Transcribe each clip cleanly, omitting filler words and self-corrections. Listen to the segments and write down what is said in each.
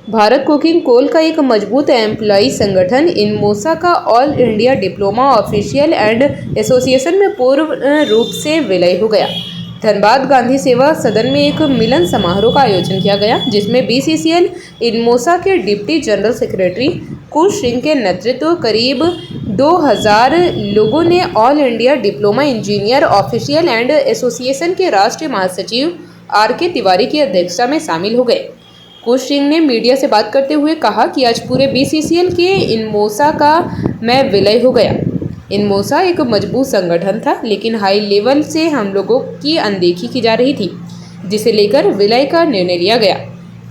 Bharat coking coal का एक मजबूत एम्प्लॉई संगठन इनमोसा का all India diploma official and association में पूर्ण रूप से विलय हो गया। धनबाद गांधी सेवा सदन में एक मिलन समारोह का आयोजन किया गया, जिसमें बीसीसीएल इनमोसा के डिप्टी जनरल सेक्रेटरी कुश सिंह के नेतृत्व करीब 2000 लोगों ने all India diploma engineer official and association के राष्ट्रीय महासचिव आर.के. तिवारी की अध्यक्षता में शामिल हो गए। कुश सिंह ने मीडिया से बात करते हुए कहा कि आज पूरे बीसीसीएल के इनमोसा का मैं विलय हो गया। इनमोसा एक मजबूत संगठन था, लेकिन हाई लेवल से हम लोगों की अनदेखी की जा रही थी, जिसे लेकर विलय का निर्णय लिया गया।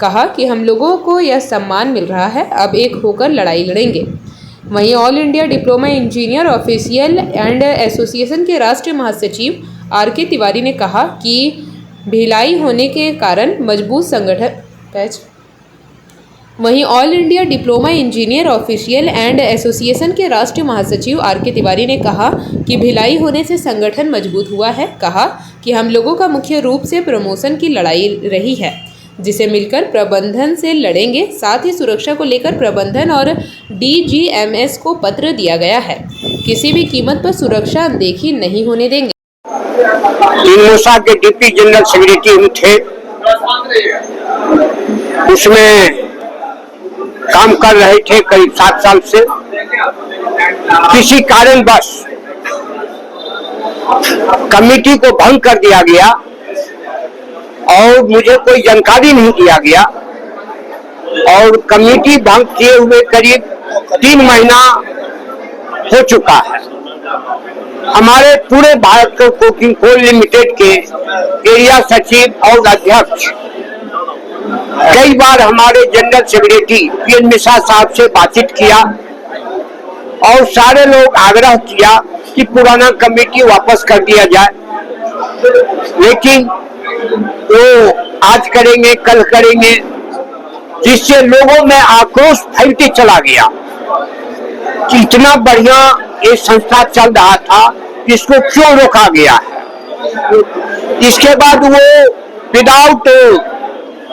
कहा कि हम लोगों को यह सम्मान मिल रहा है, अब एक होकर लड़ाई लड़ेंगे। वहीं all India diploma engineer official and association के राष्ट्रीय महासचिव आर.के. तिवारी ने कहा कि भिलाई होने के कारण मजबूत संगठन वहीं all India diploma engineer official and association के राष्ट्रीय महासचिव आर.के. तिवारी ने कहा कि भिलाई होने से संगठन मजबूत हुआ है। कहा कि हम लोगों का मुख्य रूप से प्रमोशन की लड़ाई रही है, जिसे मिलकर प्रबंधन से लड़ेंगे। साथ ही सुरक्षा को लेकर प्रबंधन और डीजीएमएस को पत्र दिया गया है, किसी भी कीमत पर सुरक्षा अनदेखी नहीं होने देंगे। इनमोसा के डिप्टी जनरल सेक्रेटरी थे, उसमें काम कर रहे थे करीब 7 साल से। किसी कारणवश कमेटी को भंग कर दिया गया और मुझे कोई जानकारी नहीं दिया गया, और कमेटी भंग किए हुए करीब 3 महीना हो चुका है। हमारे पूरे भारत कोकिंग कोल लिमिटेड के एरिया सचिव और अध्यक्ष कई बार हमारे जनरल सेक्रेटरी पी.एन. मिश्रा साहब से बातचीत किया और सारे लोग आग्रह किया कि पुराना कमेटी वापस कर दिया जाए, लेकिन वो आज करेंगे कल करेंगे, जिससे लोगों में आक्रोश फैलते चला गया कि इतना बढ़िया ये संस्था चल रहा था, इसको क्यों रोका गया है। इसके बाद वो विदाउट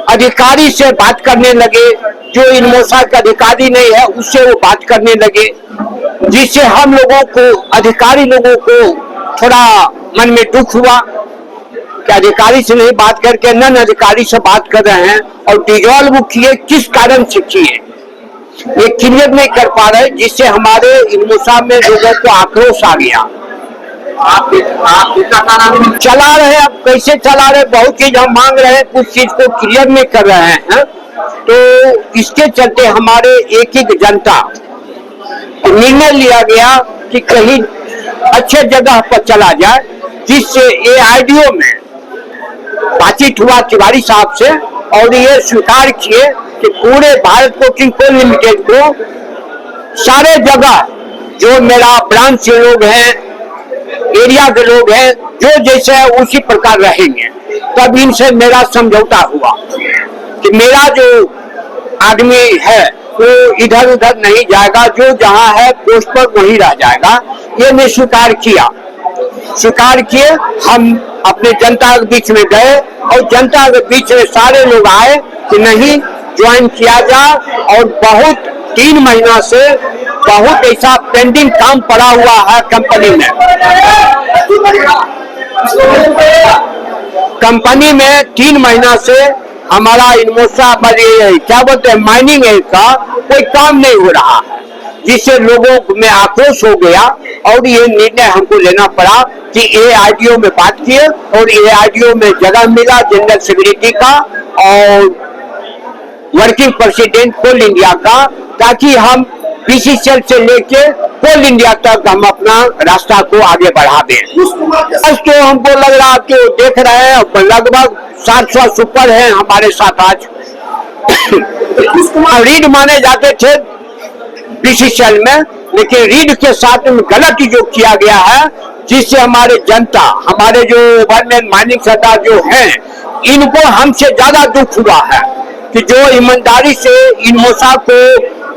अधिकारी से बात करने लगे, जो इनमोसा का अधिकारी नहीं है उससे वो बात करने लगे, जिससे हम लोगों को, अधिकारी लोगों को थोड़ा मन में दुख हुआ कि अधिकारी से नहीं बात करके नन अधिकारी से बात कर रहे हैं, और डिजॉल्व किए किस कारण से किए ये क्लियर नहीं कर पा रहे, जिससे हमारे इनमोसा में लोगों को आक्रोश आ गया। आप चला रहे, अब कैसे चला रहे, बहुत चीज हम मांग रहे हैं, कुछ चीज को क्लियर नहीं कर रहे हैं। तो इसके चलते हमारे एक जनता निर्णय लिया गया कि कहीं अच्छे जगह पर चला जाए, जिससे ये आईडीओ में बातचीत हुआ तिवारी साहब से, और ये स्वीकार किए कि पूरे भारत कोकिंग कोल लिमिटेड को सारे जगह जो मेरा ब्रांच के लोग हैं, एरिया के लोग हैं, जो जैसे है उसी प्रकार रहेंगे। तब इनसे मेरा समझौता हुआ कि मेरा जो आदमी है वो इधर उधर नहीं जाएगा, जो जहां है पोस्ट पर वहीं रह जाएगा। ये मैं स्वीकार किए। हम अपने जनता के बीच में गए और जनता के बीच में सारे लोग आए कि नहीं, ज्वाइन किया जाए। और बहुत 3 महीना से बहुत ऐसा पेंडिंग काम पड़ा हुआ है कंपनी में 3 महीना से हमारा इनमोसा क्या बोलते हैं, माइनिंग का कोई काम नहीं हो रहा है, जिससे लोगों में आक्रोश हो गया और ये निर्णय हमको लेना पड़ा कि एआईडीओ में बात किए, और एआईडीओ में जगह मिला जनरल सेक्रेटरी का और वर्किंग प्रेसिडेंट कोल इंडिया का, ताकि हम बीसीसीएल से लेके कोल इंडिया तक हम अपना रास्ता को आगे बढ़ा दें। आज तो हमको लग रहा कि देख रहे हैं लगभग 700 सुपर हैं हमारे साथ आज। रीड माने जाते थे बीसीसीएल में, लेकिन रीड के साथ में गलत जो किया गया है, जिससे हमारे जनता, हमारे जो गवर्नमेंट माइनिंग सरदार जो हैं, इनको हमसे ज्यादा दुख हुआ है कि जो ईमानदारी से इनमोसा को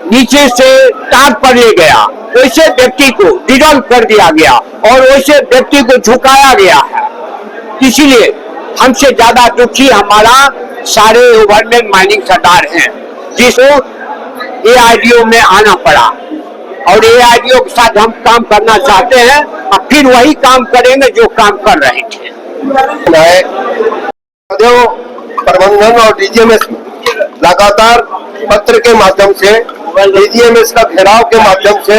नीचे से टाट पर ले गया, वैसे व्यक्ति को डिजॉल्व कर दिया गया और वैसे व्यक्ति को झुकाया गया है। इसीलिए हमसे ज्यादा दुखी हमारा सारे गवर्नमेंट माइनिंग सरदार हैं, जिसको AIDO में आना पड़ा और AIDO के साथ हम काम करना चाहते हैं और फिर वही काम करेंगे जो काम कर रहे थे। प्रबंधन और DGMS लगातार पत्र के माध्यम से, DGMS का घेराव के माध्यम से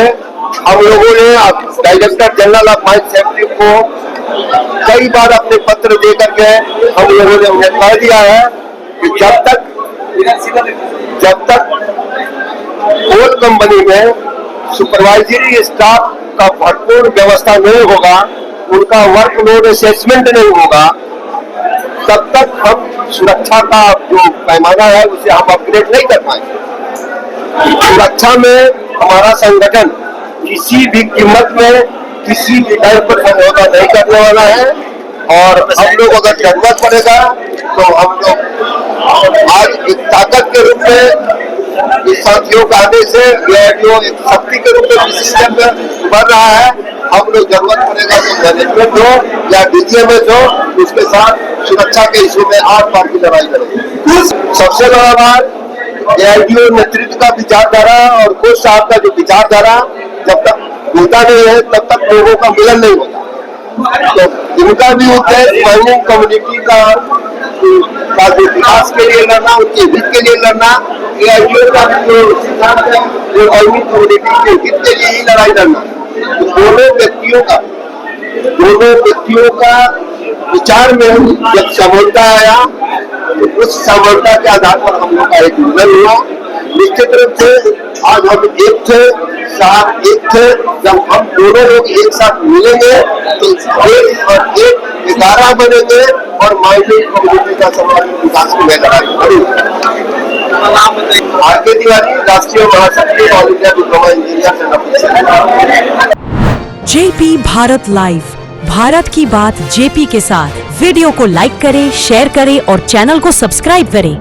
हम लोगों ने director general of mine safety को कई बार अपने पत्र दे करके हम लोगों ने उन्हें कह दिया है कि जब तक कोल कंपनी में सुपरवाइजरी स्टाफ का भरपूर व्यवस्था नहीं होगा, उनका वर्कलोड असेसमेंट नहीं होगा, तब तक हम सुरक्षा का जो पैमाना है उसे हम अपग्रेड नहीं कर पाएंगे। सुरक्षा में हमारा संगठन किसी भी कीमत में किसी भी दर पर समझौता नहीं करने वाला है और हम लोग अगर जरूरत पड़ेगा तो हम लोग आज एक ताकत के रूप में इस साथियों का आने से AIDO एक शक्ति के रूप में सिस्टम में बढ़ रहा है। हम लोग जरूरत पड़ेगा तो मैनेजमेंट हो या DGMS हो, उसके साथ सुरक्षा के इशू में आर पार की लड़ाई करेंगे। सबसे बड़ा बात AIDO नेतृत्व का विचारधारा और कोच साहब का जो विचारधारा जब तक होता नहीं है तब तक लोगों का मिलन नहीं होता। तो इनका भी उद्देश्य माइनिंग कम्युनिटी का जो विकास के लिए लड़ना, उनके हित के लिए लड़ना, AIDO का जो सिद्धांत है जो माइनिंग कम्युनिटी के हित के लिए ही लड़ाई लड़ना। तो दोनों व्यक्तियों का विचार में जब समानता आया तो उस समानता के आधार पर हम लोग का एक मिलन हुआ। निश्चित रूप से आज हम एक थे, साथ एक थे। जब हम दोनों लोग एक साथ मिलेंगे तो एक और एक 11 बनेंगे और माइनिंग कम्युनिटी का समाज विकास में लड़ाई करेंगे। आरके तिवारी, राष्ट्रीय महासचिव, all India diploma engineer. JP Bharat live, Bharat की बात JP के साथ। वीडियो को लाइक करें, शेयर करें और चैनल को सब्सक्राइब करें।